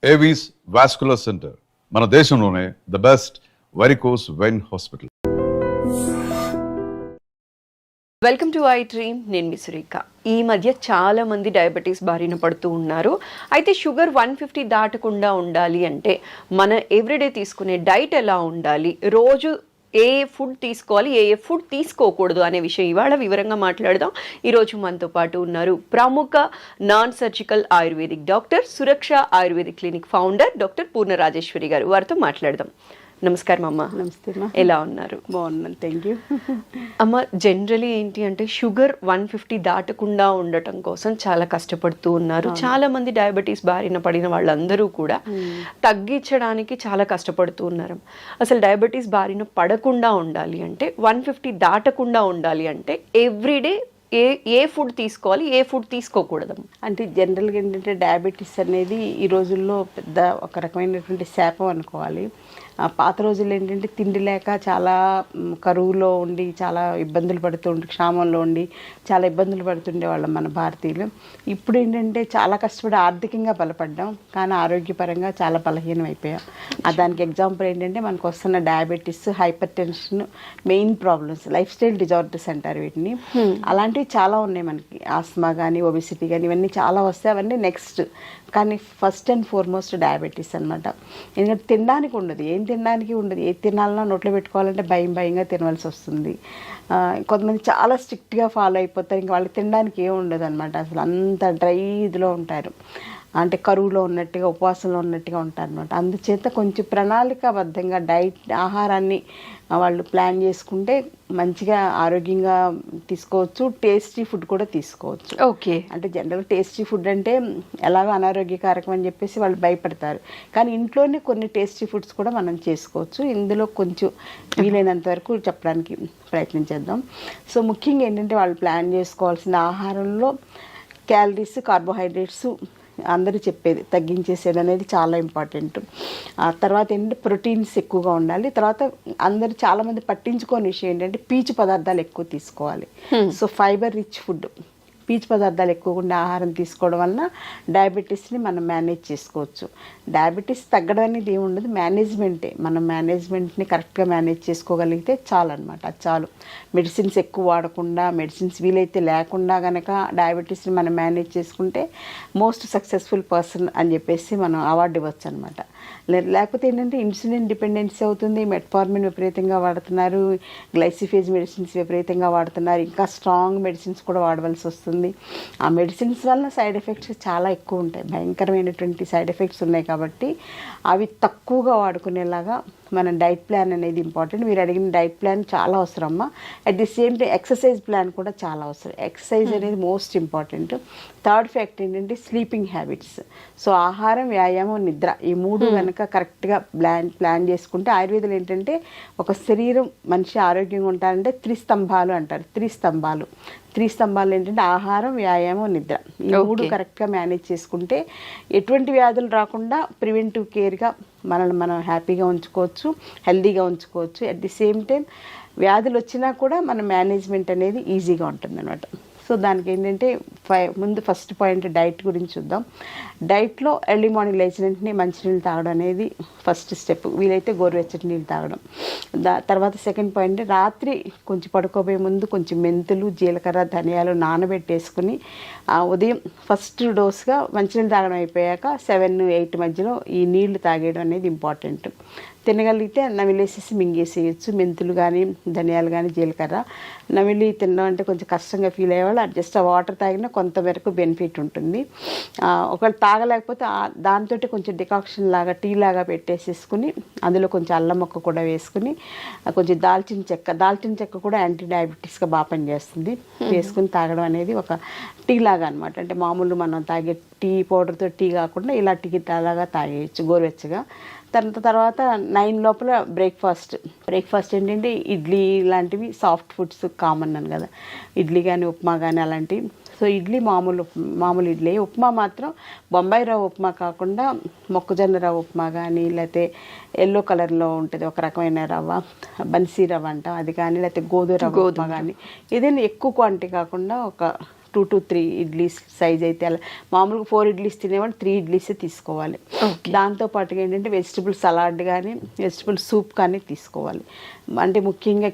Avis vascular centre మన దేశంలోనే the best varicose vein hospital. Welcome to I dream. నేను మీ సురేఖ. ఈ మధ్య చాలా మంది డయాబెటీస్ బారిన పడుతూ ఉన్నారు. అయితే షుగర్ 150 దాటకుండా ఉండాలి అంటే మన ఎవ్రీడే తీసుకునే డైట్ ఎలా ఉండాలి, రోజు ఏ ఫుడ్ తీసుకోవాలి, ఏ ఫుడ్ తీసుకోకూడదు అనే విషయం ఇవాళ వివరంగా మాట్లాడదాం. ఈరోజు మనతో పాటు ఉన్నారు ప్రముఖ నాన్ సర్జికల్ ఆయుర్వేదిక్ డాక్టర్, సురక్ష ఆయుర్వేదిక్ క్లినిక్ ఫౌండర్ డాక్టర్ పూర్ణ రాజేశ్వరి గారు. వారితో మాట్లాడదాం. నమస్కారం అమ్మ. నమస్తే అమ్మా. ఎలా ఉన్నారు? బాగున్నాను, థ్యాంక్ యూ. అమ్మ, జనరలీ ఏంటి అంటే షుగర్ 150 దాటకుండా ఉండటం కోసం చాలా కష్టపడుతూ ఉన్నారు. చాలా మంది డయాబెటీస్ బారిన పడిన వాళ్ళందరూ కూడా తగ్గించడానికి చాలా కష్టపడుతూ ఉన్నారు. అసలు డయాబెటీస్ బారిన పడకుండా ఉండాలి అంటే 150 దాటకుండా ఉండాలి అంటే ఎవ్రీడే ఏ ఫుడ్ తీసుకోవాలి, ఏ ఫుడ్ తీసుకోకూడదు? అంటే జనరల్గా ఏంటంటే డయాబెటీస్ అనేది ఈ రోజుల్లో పెద్ద ఒక రకమైనటువంటి శాపం అనుకోవాలి. పాత రోజుల్లో ఏంటంటే తిండి లేక చాలా కరువులో ఉండి చాలా ఇబ్బందులు పడుతుండే, క్షామంలో ఉండి చాలా ఇబ్బందులు పడుతుండే వాళ్ళం మన భారతీయులు. ఇప్పుడు ఏంటంటే చాలా కష్టపడి ఆర్థికంగా బలపడ్డాం, కానీ ఆరోగ్యపరంగా చాలా బలహీనం అయిపోయాం. దానికి ఎగ్జాంపుల్ ఏంటంటే మనకు వస్తున్న diabetes, hyper tension, main problems, life style disorders అంటారు వీటిని. అలాంటివి చాలా ఉన్నాయి మనకి. ఆస్మా కానీ, ఒబిసిటీ కానీ, ఇవన్నీ చాలా వస్తాయి. అవన్నీ నెక్స్ట్. కానీ ఫస్ట్ అండ్ ఫార్మోస్ట్ డయాబెటీస్ అనమాట. ఎందుకంటే తినడానికి ఉండదు, ఏం తినడానికి ఉండదు. ఏది తినాలన్నా నోట్లో పెట్టుకోవాలంటే భయంగా తినవలసి వస్తుంది. కొంతమంది చాలా స్ట్రిక్ట్గా ఫాలో అయిపోతారు, ఇంకా వాళ్ళకి తినడానికి ఏం ఉండదు అనమాట. అసలు అంత డ్రై ఇదిలో ఉంటారు, అంటే కరువులో ఉన్నట్టుగా, ఉపవాసంలో ఉన్నట్టుగా ఉంటారు అనమాట. అందుచేత కొంచెం ప్రణాళికాబద్ధంగా ఆహారాన్ని వాళ్ళు ప్లాన్ చేసుకుంటే మంచిగా ఆరోగ్యంగా తీసుకోవచ్చు. టేస్టీ ఫుడ్ కూడా తీసుకోవచ్చు. ఓకే. అంటే జనరల్ టేస్టీ ఫుడ్ అంటే ఎలాగో అనారోగ్యకారకం అని చెప్పేసి వాళ్ళు భయపడతారు, కానీ ఇంట్లోనే కొన్ని టేస్టీ ఫుడ్స్ కూడా మనం చేసుకోవచ్చు. ఇందులో కొంచెం వీలైనంత వరకు చెప్పడానికి ప్రయత్నం చేద్దాం. సో ముఖ్యంగా ఏంటంటే వాళ్ళు ప్లాన్ చేసుకోవాల్సిన ఆహారంలో క్యాలరీస్, కార్బోహైడ్రేట్స్ అందరూ చెప్పేది తగ్గించేసేది అనేది చాలా ఇంపార్టెంట్. తర్వాత ఏంటంటే ప్రోటీన్స్ ఎక్కువగా ఉండాలి. తర్వాత అందరూ చాలామంది పట్టించుకోని విషయం ఏంటంటే పీచు పదార్థాలు ఎక్కువ తీసుకోవాలి. సో ఫైబర్ రిచ్ ఫుడ్, పీచు పదార్థాలు ఎక్కువగా ఆహారం తీసుకోవడం వలన డయాబెటీస్ని మనం మేనేజ్ చేసుకోవచ్చు. డయాబెటీస్ తగ్గడం అనేది ఏమి ఉండదు, మేనేజ్మెంటే. మనం మేనేజ్మెంట్ని కరెక్ట్గా మేనేజ్ చేసుకోగలిగితే చాలు అనమాట. అది చాలు. మెడిసిన్స్ ఎక్కువ వాడకుండా, మెడిసిన్స్ వీలైతే లేకుండా కనుక డయాబెటీస్ని మనం మేనేజ్ చేసుకుంటే మోస్ట్ సక్సెస్ఫుల్ పర్సన్ అని చెప్పేసి మనం అవార్డు ఇవ్వచ్చు అనమాట. లేకపోతే ఏంటంటే ఇన్సులిన్ డిపెండెన్సీ అవుతుంది, మెట్ఫార్మిన్ విపరీతంగా వాడుతున్నారు, గ్లైసిఫేజ్ మెడిసిన్స్ విపరీతంగా వాడుతున్నారు, ఇంకా స్ట్రాంగ్ మెడిసిన్స్ కూడా వాడవలసి వస్తుంది. ఆ మెడిసిన్స్ వల్ల సైడ్ ఎఫెక్ట్స్ చాలా ఎక్కువ ఉంటాయి, భయంకరమైనటువంటి సైడ్ ఎఫెక్ట్స్ ఉన్నాయి. కాబట్టి అవి తక్కువగా వాడుకునేలాగా మన డైట్ ప్లాన్ అనేది ఇంపార్టెంట్. మీరు అడిగిన డైట్ ప్లాన్ చాలా అవసరమ్మా. At the same time exercise plan కూడా చాలా అవసరం. ఎక్సర్సైజ్ అనేది మోస్ట్ ఇంపార్టెంట్. థర్డ్ ఫ్యాక్ట్ ఏంటంటే స్లీపింగ్ హ్యాబిట్స్. సో ఆహారం, వ్యాయామం, నిద్ర, ఈ మూడు కనుక కరెక్ట్గా ప్లాన్ చేసుకుంటే, ఆయుర్వేదం ఏంటంటే ఒక శరీరం మనిషి ఆరోగ్యంగా ఉంటారంటే త్రిస్తంభాలు అంటారు. త్రిస్తంభాలు ఏంటంటే ఆహారం, వ్యాయామం, నిద్ర. ఈ మూడు కరెక్ట్గా మేనేజ్ చేసుకుంటే ఎటువంటి వ్యాధులు రాకుండా ప్రివెంటివ్ కేర్గా మనల్ని మనం హ్యాపీగా ఉంచుకోవచ్చు, హెల్దీగా ఉంచుకోవచ్చు. అట్ ది సేమ్ టైం వ్యాధులు వచ్చినా కూడా మన మేనేజ్మెంట్ అనేది ఈజీగా ఉంటుంది అనమాట. సో దానికి ఏంటంటే ముందు ఫస్ట్ పాయింట్ డైట్ గురించి చూద్దాం. డైట్లో ఎర్లీ మార్నింగ్ లేచిన వెంటనే మంచినీళ్ళు తాగడం అనేది ఫస్ట్ స్టెప్. వీలైతే గోరువెచ్చటి నీళ్ళు తాగడం. తర్వాత సెకండ్ పాయింట్, రాత్రి కొంచెం పడుకోబోయే ముందు కొంచెం మెంతులు, జీలకర్ర, ధనియాలు నానబెట్టేసుకుని ఉదయం ఫస్ట్ డోస్గా మంచినీళ్ళు తాగడం అయిపోయాక 7-8 మధ్యలో ఈ నీళ్లు తాగేయడం అనేది ఇంపార్టెంట్. తినగలిగితే నమిలేసేసి మింగేసేయచ్చు. మెంతులు కానీ, ధనియాలు కానీ, జీలకర్ర నమిలి తినడం అంటే కొంచెం కష్టంగా ఫీల్ అయ్యేవాళ్ళు జస్ట్ ఆ వాటర్ తాగినా కొంతవరకు బెనిఫిట్ ఉంటుంది. ఒకవేళ తాగలేకపోతే దాంతో కొంచెం డికాక్షన్ లాగా, టీ లాగా పెట్టేసేసుకుని అందులో కొంచెం అల్లం ముక్క కూడా వేసుకుని, కొంచెం దాల్చిన చెక్క కూడా యాంటీ డయాబెటీస్గా బాగా పనిచేస్తుంది. వేసుకుని తాగడం అనేది ఒక టీ లాగా అనమాట. అంటే మామూలు మనం తాగే టీ పౌడర్తో టీ కాకుండా ఇలా టీ లాగా తాగేయచ్చు గోరువెచ్చగా. తర్వాత 9 లోపల బ్రేక్ఫాస్ట్ ఏంటంటే ఇడ్లీ లాంటివి సాఫ్ట్ ఫుడ్స్ కామన్ అని కదా, ఇడ్లీ కానీ, ఉప్మా కానీ అలాంటివి. సో ఇడ్లీ మామూలు ఇడ్లీ. ఉప్మా మాత్రం బొంబాయి రవ్వ ఉప్మా కాకుండా మొక్కజొన్న రవ్వ ఉప్మా కానీ, లేకపోతే ఎల్లో కలర్లో ఉంటుంది ఒక రకమైన రవ్వ, బన్సీ రవ్వ అంటాం అది కానీ, లేకపోతే గోధుమ రవ్వ ఉప్మా కానీ, ఏదైనా ఎక్కువ క్వాంటిటీ కాకుండా ఒక 2 to 3 ఇడ్లీస్ సైజ్ అయితే అలా మామూలుగా 4 ఇడ్లీస్ తినేవాళ్ళు 3 ఇడ్లీసే తీసుకోవాలి. దాంతో పాటుగా ఏంటంటే వెజిటబుల్ సలాడ్ కానీ వెజిటబుల్ సూప్ కానీ తీసుకోవాలి. అంటే ముఖ్యంగా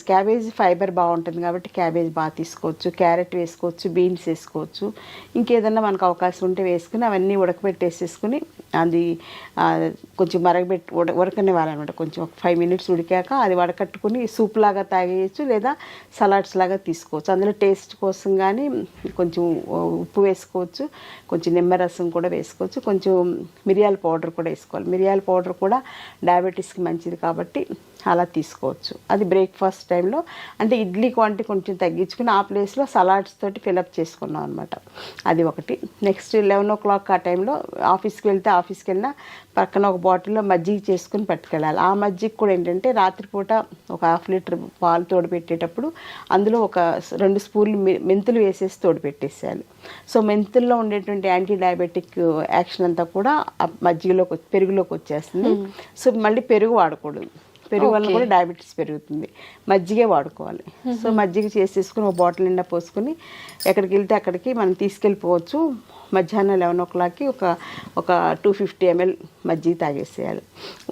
క్యాబేజ్ ఫైబర్ బాగుంటుంది కాబట్టి క్యాబేజ్ బాగా తీసుకోవచ్చు, క్యారెట్ వేసుకోవచ్చు, బీన్స్ వేసుకోవచ్చు, ఇంకేదన్నా మనకు అవకాశం ఉంటే వేసుకుని అవన్నీ ఉడకబెట్టేసేసుకుని అది కొంచెం ఉడకనివ్వాలన్నమాట. కొంచెం ఒక 5 minutes ఉడికాక అది వడకట్టుకుని సూప్ లాగా తాగేయచ్చు లేదా సలాడ్స్ లాగా తీసుకోవచ్చు. అందులో టేస్ట్ కోసం కానీ కొంచెం ఉప్పు వేసుకోవచ్చు, కొంచెం నిమ్మరసం కూడా వేసుకోవచ్చు, కొంచెం మిరియాల పౌడర్ కూడా వేసుకోవాలి. మిరియాల పౌడర్ కూడా డయాబెటీస్కి మంచిది కాబట్టి అలా తీసుకోవచ్చు. అది బ్రేక్ఫాస్ట్ టైంలో అంటే ఇడ్లీ క్వాంటిటీ కొంచెం తగ్గించుకుని ఆ ప్లేస్లో సలాడ్స్ తోటి ఫిలప్ చేసుకున్నాం అనమాట. అది ఒకటి. నెక్స్ట్ 11 o'clock ఆ టైంలో ఆఫీస్కి వెళ్ళినా పక్కన ఒక బాటిల్లో మజ్జిగ చేసుకుని పట్టుకెళ్ళాలి. ఆ మజ్జిగ కూడా ఏంటంటే రాత్రిపూట ఒక 1/2 liter పాలు తోడుపెట్టేటప్పుడు అందులో ఒక 2 స్పూన్లు మెంతులు వేసేసి తోడుపెట్టేసేయాలి. సో మెంతుల్లో ఉండేటువంటి యాంటీ డయాబెటిక్ యాక్షన్ అంతా కూడా ఆ పెరుగులోకి వచ్చేస్తుంది. సో మళ్ళీ పెరుగు వాడకూడదు, పెరుగు వల్ల కూడా డయాబెటీస్ పెరుగుతుంది. మజ్జిగే వాడుకోవాలి. సో మజ్జిగ చేసేసుకుని ఒక బాటిల్ నిండా పోసుకుని ఎక్కడికి వెళ్తే అక్కడికి మనం తీసుకెళ్ళిపోవచ్చు. మధ్యాహ్నం 11 o'clockకి ఒక 250 ml మజ్జిగ తాగేసేయాలి.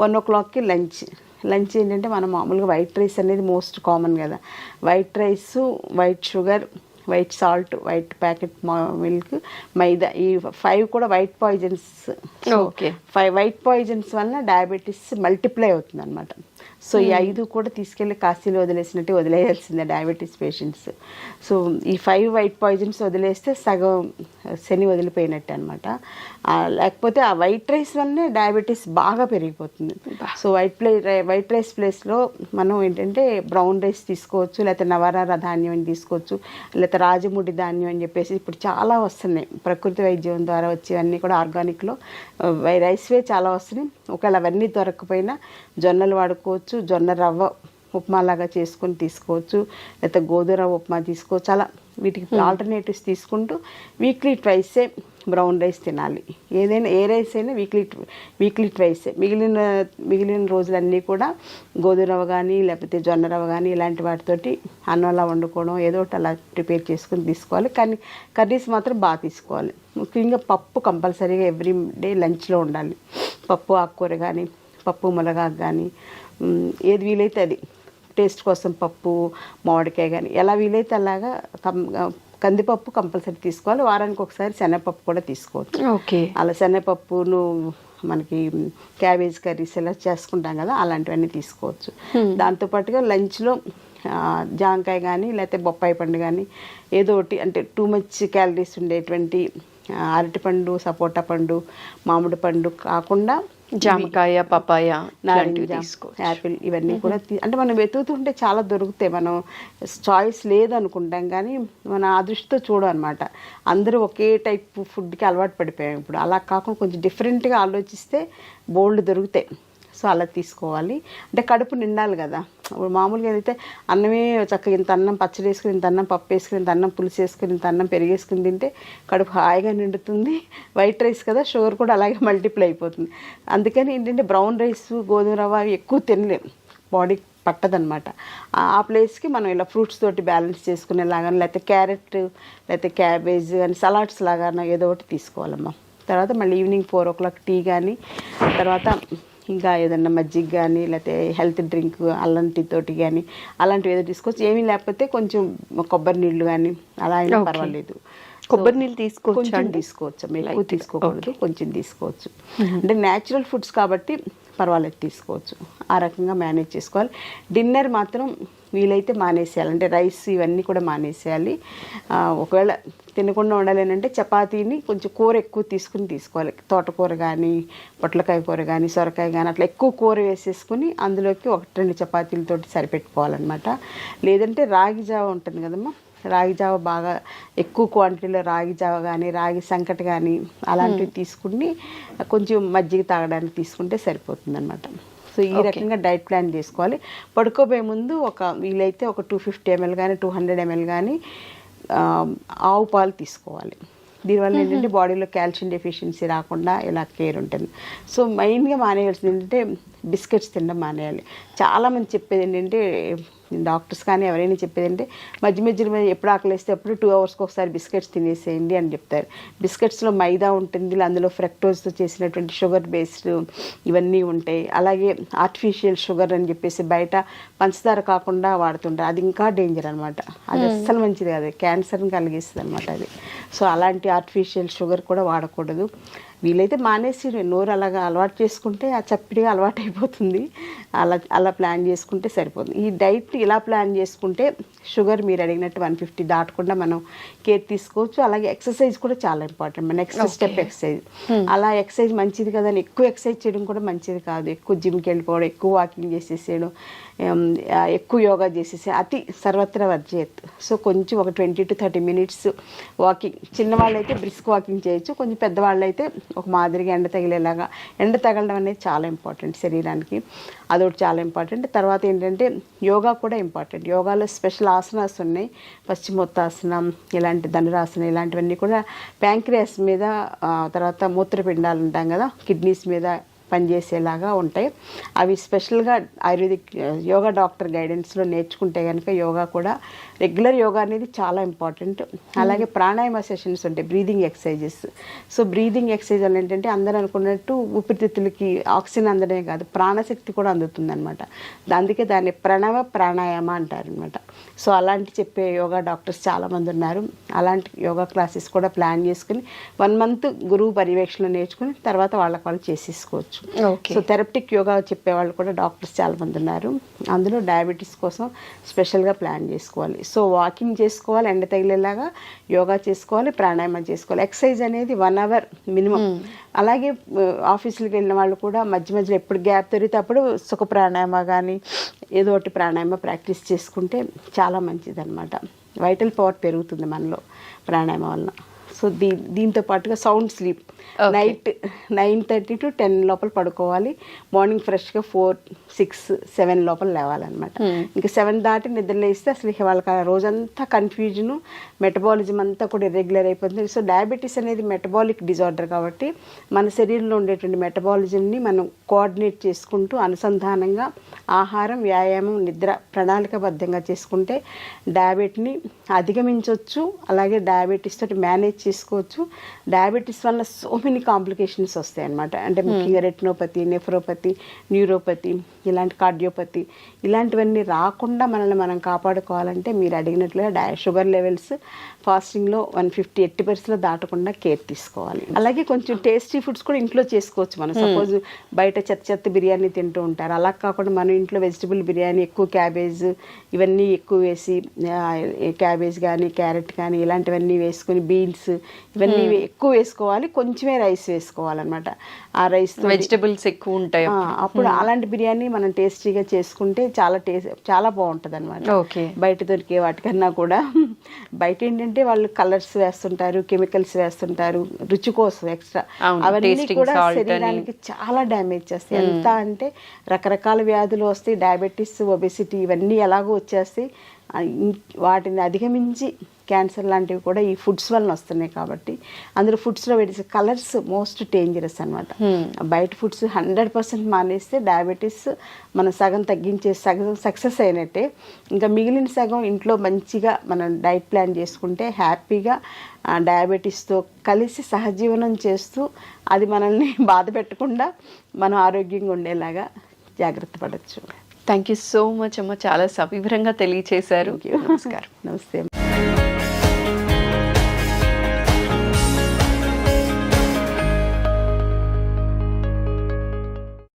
1 o'clockకి లంచ్ ఏంటంటే మనం మామూలుగా వైట్ రైస్ అనేది మోస్ట్ కామన్ కదా. White rice, white sugar, white salt, white packet milk, maida, ఈ 5 కూడా white poisons. Okay, 5 white poisons వల్ల డయాబెటీస్ మల్టిప్లై అవుతుంది అనమాట. సో ఈ 5 కూడా తీసుకెళ్ళి కాశీలో వదిలేయాల్సిందే డయాబెటీస్ పేషెంట్స్. సో ఈ 5 వైట్ పాయిజన్స్ వదిలేస్తే సగం శని వదిలిపోయినట్టు అనమాట. లేకపోతే ఆ వైట్ రైస్ వల్లనే డయాబెటీస్ బాగా పెరిగిపోతుంది. సో వైట్ రైస్ ప్లేస్లో మనం ఏంటంటే బ్రౌన్ రైస్ తీసుకోవచ్చు, లేకపోతే నవరార ధాన్యం అని తీసుకోవచ్చు, లేకపోతే రాజముడి ధాన్యం అని చెప్పేసి ఇప్పుడు చాలా వస్తున్నాయి. ప్రకృతి వైద్యం ద్వారా వచ్చేవన్నీ కూడా ఆర్గానిక్లో రైస్వే చాలా వస్తున్నాయి. ఒకవేళ అవన్నీ దొరకకపోయినా జొన్నలు వాడుకోవచ్చు, జొన్న రవ్వ ఉప్మాలాగా చేసుకొని తీసుకోవచ్చు, లేకపోతే గోధుమ రవ్వ ఉప్మా తీసుకోవచ్చు. అలా వీటికి ఆల్టర్నేటివ్స్ తీసుకుంటూ వీక్లీ ట్వైసే బ్రౌన్ రైస్ తినాలి. ఏదైనా ఏ రైస్ అయినా వీక్లీ ట్వైసే. మిగిలిన రోజులన్నీ కూడా గోధుమ రవ్వ కానీ లేకపోతే జొన్న రవ్వ కానీ ఇలాంటి వాటితోటి అన్నంలా వండుకోవడం ఏదో ఒకటి అలా ప్రిపేర్ చేసుకుని తీసుకోవాలి. కానీ కర్రీస్ మాత్రం బాగా తీసుకోవాలి. ముఖ్యంగా పప్పు కంపల్సరీగా ఎవ్రీ డే లంచ్లో ఉండాలి. పప్పు ఆకుకూర కానీ, పప్పు మునగాకు కానీ, ఏది వీలైతే అది. టేస్ట్ కోసం పప్పు, మామిడికాయ కానీ ఎలా వీలైతే అలాగా కందిపప్పు కంపల్సరీ తీసుకోవాలి. వారానికి ఒకసారి శనగపప్పు కూడా తీసుకోవచ్చు. ఓకే, అలా శనగపప్పును మనకి క్యాబేజ్ కర్రీస్ ఎలా చేసుకుంటాం కదా అలాంటివన్నీ తీసుకోవచ్చు. దాంతోపాటుగా లంచ్లో జాంకాయ కానీ లేకపోతే బొప్పాయి పండు కానీ ఏదో ఒకటి, అంటే టూ మచ్ క్యాలరీస్ ఉండేటువంటి అరటిపండు, సపోటా పండు, మామిడి పండు కాకుండా జామకాయ, పపాయ, నారింజ, యాపిల్ ఇవన్నీ కూడా అంటే మనం వెతుకుతుంటే చాలా దొరుకుతాయి. మనం చాయిస్ లేదనుకుంటాం కానీ మన ఆ దృష్టితో చూడమన్నమాట. అందరూ ఒకే టైప్ ఫుడ్కి అలవాటు పడిపోయాం ఇప్పుడు. అలా కాకుండా కొంచెం డిఫరెంట్గా ఆలోచిస్తే బోల్డ్ దొరుకుతాయి. సో అలా తీసుకోవాలి. అంటే కడుపు నిండాలి కదా. ఇప్పుడు మామూలుగా ఏదైతే అన్నమే చక్కగా ఇంత అన్నం పచ్చడి వేసుకుని, ఇంత అన్నం పప్పు వేసుకుని, ఇంత అన్నం పులుసు వేసుకుని, ఇంత అన్నం పెరిగేసుకుని తింటే కడుపు హాయిగా నిండుతుంది. వైట్ రైస్ కదా, షుగర్ కూడా అలాగే మల్టిప్లై అయిపోతుంది. అందుకని ఏంటంటే బ్రౌన్ రైస్, గోధుమ రవ్వ అవి ఎక్కువ తినలేము, బాడీ పట్టదనమాట. ఆ ప్లేస్కి మనం ఇలా ఫ్రూట్స్ తోటి బ్యాలెన్స్ చేసుకునేలాగా, లేకపోతే క్యారెట్, లేకపోతే క్యాబేజ్ కానీ సలాడ్స్ లాగా ఏదో ఒకటి తీసుకోవాలమ్మా. తర్వాత మళ్ళీ ఈవినింగ్ 4 o'clock టీ కానీ, తర్వాత ఇంకా ఏదన్నా మజ్జిగ కానీ లేకపోతే హెల్త్ డ్రింక్ అల్లం టీ తోటి కానీ అలాంటివి ఏదో తీసుకోవచ్చు. ఏమీ లేకపోతే కొంచెం కొబ్బరి నీళ్ళు కానీ అలా అయినా పర్వాలేదు. కొబ్బరి నీళ్ళు తీసుకోవచ్చు, ఎక్కువ తీసుకోకూడదు, కొంచెం తీసుకోవచ్చు. అంటే న్యాచురల్ ఫుడ్స్ కాబట్టి పర్వాలేదు, తీసుకోవచ్చు. ఆ రకంగా మేనేజ్ చేసుకోవాలి. డిన్నర్ మాత్రం వీలైతే మానేసేయాలి. అంటే రైస్ ఇవన్నీ కూడా మానేసేయాలి. ఒకవేళ తినకుండా ఉండాలేనంటే చపాతీని కొంచెం కూర ఎక్కువ తీసుకోవాలి. తోటకూర కానీ, పొట్లకాయ కూర కానీ, సొరకాయ కానీ అట్లా ఎక్కువ కూర వేసేసుకుని అందులోకి 1-2 చపాతీలతోటి సరిపెట్టుకోవాలన్నమాట. లేదంటే రాగి జావ ఉంటుంది కదమ్మా, రాగి జావ బాగా ఎక్కువ క్వాంటిటీలో రాగి జావ కానీ, రాగి సంకటి కానీ అలాంటివి తీసుకుని కొంచెం మజ్జిగ తాగడానికి తీసుకుంటే సరిపోతుంది అన్నమాట. సో ఈ రకంగా డైట్ ప్లాన్ చేసుకోవాలి. పడుకోబోయే ముందు వీలైతే ఒక 250 ml కానీ 200 ml కానీ ఆవు పాలు తీసుకోవాలి. దీనివల్ల ఏంటంటే బాడీలో కాల్షియం డెఫిషియన్సీ రాకుండా ఇలా కేర్ ఉంటుంది. సో మెయిన్గా మానేయాల్సింది ఏంటంటే బిస్కెట్స్ తినడం మానేయాలి. చాలామంది చెప్పేది ఏంటంటే డాక్టర్స్ కానీ ఎవరైనా చెప్పేది అంటే మధ్య మధ్యలో ఎప్పుడు ఆకలిస్తే అప్పుడు 2 అవర్స్కి ఒకసారి బిస్కెట్స్ తినేసేయండి అని చెప్తారు. బిస్కెట్స్లో మైదా ఉంటుంది, అందులో ఫ్రక్టోజ్తో చేసినటువంటి షుగర్ బేస్డ్ ఇవన్నీ ఉంటాయి. అలాగే ఆర్టిఫిషియల్ షుగర్ అని చెప్పేసి బయట పంచదార కాకుండా వాడుతుంటారు, అది ఇంకా డేంజర్ అనమాట. అది అస్సలు మంచిది కాదు, క్యాన్సర్ని కలిగిస్తుంది అనమాట అది. సో అలాంటి ఆర్టిఫిషియల్ షుగర్ కూడా వాడకూడదు. వీలైతే మానేసి నోరు అలాగా అలవాటు చేసుకుంటే ఆ చప్పిడిగా అలవాటు అయిపోతుంది. అలా ప్లాన్ చేసుకుంటే సరిపోతుంది. ఈ డైట్ ఇలా ప్లాన్ చేసుకుంటే షుగర్ మీరు అడిగినట్టు 150 దాటకుండా మనం కేర్ తీసుకోవచ్చు. అలాగే ఎక్సర్సైజ్ కూడా చాలా ఇంపార్టెంట్. Next step exercise. అలా ఎక్సర్సైజ్ మంచిది కదా అని ఎక్కువ ఎక్సర్సైజ్ చేయడం కూడా మంచిది కాదు. ఎక్కువ జిమ్కి వెళ్ళిపోవడం, ఎక్కువ వాకింగ్ చేసేసేయడం, ఎక్కువ యోగా చేసేసి అతి సర్వత్రా వర్జయత్. సో కొంచెం ఒక 20 to 30 minutes వాకింగ్. చిన్నవాళ్ళు అయితే బ్రిస్క్ వాకింగ్ చేయొచ్చు, కొంచెం పెద్దవాళ్ళు అయితే ఒక మాదిరిగా ఎండ తగిలేలాగా. ఎండ తగలడం అనేది చాలా ఇంపార్టెంట్ శరీరానికి, అదొకటి చాలా ఇంపార్టెంట్. తర్వాత ఏంటంటే యోగా కూడా ఇంపార్టెంట్. యోగాలో స్పెషల్ ఆసనాస్ ఉన్నాయి, పశ్చిమోత్తాసనం, ఇలాంటి ధనురాసనం, ఇలాంటివన్నీ కూడా ప్యాంక్రియాస్ మీద, తర్వాత మూత్రపిండాలు ఉంటాం కదా, కిడ్నీస్ మీద పనిచేసేలాగా ఉంటాయి. అవి స్పెషల్గా ఆయుర్వేదిక్ యోగా డాక్టర్ గైడెన్స్లో నేర్చుకుంటే కనుక యోగా కూడా రెగ్యులర్ యోగా అనేది చాలా ఇంపార్టెంట్. అలాగే ప్రాణాయామ సెషన్స్ ఉంటాయి, breathing exercises. So breathing exercise వల్ల ఏంటంటే అందరూ అనుకున్నట్టు ఊపిరితిత్తులకి ఆక్సిజన్ అందడమే కాదు, ప్రాణశక్తి కూడా అందుతుంది అనమాట. అందుకే దాన్ని ప్రణవ ప్రాణాయామ అంటారు అనమాట. సో అలాంటి చెప్పే యోగా డాక్టర్స్ చాలామంది ఉన్నారు. అలాంటి యోగా క్లాసెస్ కూడా ప్లాన్ చేసుకుని 1 month గురువు పర్యవేక్షణ నేర్చుకుని తర్వాత వాళ్ళకి వాళ్ళు చేసేసుకోవచ్చు. సో థెరప్టిక్ యోగా చెప్పేవాళ్ళు కూడా డాక్టర్స్ చాలామంది ఉన్నారు. అందులో డయాబెటీస్ కోసం స్పెషల్గా ప్లాన్ చేసుకోవాలి. సో వాకింగ్ చేసుకోవాలి, ఎండ తగిలేలాగా యోగా చేసుకోవాలి, ప్రాణాయామం చేసుకోవాలి. ఎక్సర్సైజ్ అనేది 1 hour మినిమం. అలాగే ఆఫీసులకు వెళ్ళిన వాళ్ళు కూడా మధ్య మధ్యలో ఎప్పుడు గ్యాప్ దొరికితే అప్పుడు సుఖ ప్రాణాయామ కానీ ఏదో ఒకటి ప్రాణాయామ ప్రాక్టీస్ చేసుకుంటే చాలా మంచిది అనమాట. వైటల్ పవర్ పెరుగుతుంది మనలో ప్రాణాయామం వలన. సో దీంతో పాటుగా సౌండ్ స్లీప్. నైట్ 9:30 to 10 లోపల పడుకోవాలి. మార్నింగ్ ఫ్రెష్గా 4, 6, 7 లోపల లేవాలన్నమాట. ఇంకా 7 దాటి నిద్ర లేస్తే అసలు వాళ్ళకి ఆ రోజంతా కన్ఫ్యూజను, మెటబాలిజం అంతా కూడా ఇర్రెగ్యులర్ అయిపోతుంది. సో డయాబెటీస్ అనేది మెటబాలిక్ డిజార్డర్ కాబట్టి మన శరీరంలో ఉండేటువంటి మెటబాలిజంని మనం కోఆర్డినేట్ చేసుకుంటూ అనుసంధానంగా ఆహారం, వ్యాయామం, నిద్ర ప్రణాళికబద్ధంగా చేసుకుంటే డయాబెటీని అధిగమించవచ్చు. అలాగే డయాబెటీస్ తోటి మేనేజ్ చేసుకోవచ్చు. డయాబెటీస్ వల్ల సో మెనీ కాంప్లికేషన్స్ వస్తాయి అన్నమాట. అంటే ముఖ్యంగా రెటినోపతి, నెఫ్రోపతి, న్యూరోపతి, ఇలాంటి కార్డియోపతి, ఇలాంటివన్నీ రాకుండా మనల్ని మనం కాపాడుకోవాలంటే మీరు అడిగినట్లుగా షుగర్ లెవెల్స్ ఫాస్టింగ్లో 150 80% దాటకుండా కేర్ తీసుకోవాలి. అలాగే కొంచెం టేస్టీ ఫుడ్స్ కూడా ఇంట్లో చేసుకోవచ్చు. మనం సపోజ్ బయట చెత్త బిర్యానీ తింటూ ఉంటారు, అలా కాకుండా మనం ఇంట్లో వెజిటబుల్ బిర్యానీ, ఎక్కువ క్యాబేజ్ ఇవన్నీ ఎక్కువ వేసి, క్యాబేజ్ కానీ క్యారెట్ కానీ ఇలాంటివన్నీ వేసుకొని, బీన్స్ ఇవన్నీ ఎక్కువ వేసుకోవాలి. కొంచెమే రైస్ వేసుకోవాలన్నమాట. ఆ రైస్ వెజిటబుల్స్ ఎక్కువ ఉంటాయి అప్పుడు అలాంటి బిర్యానీ మనం టేస్టీగా చేసుకుంటే చాలా బాగుంటుంది అనమాట. బయట దొరికే వాటికన్నా కూడా. బయట ఏంటంటే వాళ్ళు కలర్స్ వేస్తుంటారు, కెమికల్స్ వేస్తుంటారు రుచి కోసం ఎక్స్ట్రా. అవన్నీ కూడా శరీరానికి చాలా డ్యామేజ్ చేస్తాయి. ఎంత అంటే రకరకాల వ్యాధులు వస్తాయి, డయాబెటీస్, ఒబెసిటీ ఇవన్నీ ఎలాగో వచ్చేస్తాయి. వాటిని అధిగమించి క్యాన్సర్ లాంటివి కూడా ఈ ఫుడ్స్ వలన వస్తున్నాయి. కాబట్టి అందులో ఫుడ్స్లో వేసే కలర్స్ మోస్ట్ డేంజరస్ అనమాట. బయట ఫుడ్స్ 100% మానేస్తే డయాబెటీస్ మనం సగం తగ్గించే, సగం సక్సెస్ అయినట్టే. ఇంకా మిగిలిన సగం ఇంట్లో మంచిగా మనం డైట్ ప్లాన్ చేసుకుంటే హ్యాపీగా డయాబెటీస్తో కలిసి సహజీవనం చేస్తూ అది మనల్ని బాధ పెట్టకుండా మనం ఆరోగ్యంగా ఉండేలాగా జాగ్రత్త పడవచ్చు. థ్యాంక్ యూ సో మచ్ అమ్మ, చాలా సవివరంగా తెలియచేశారు. నమస్కారం. నమస్తే.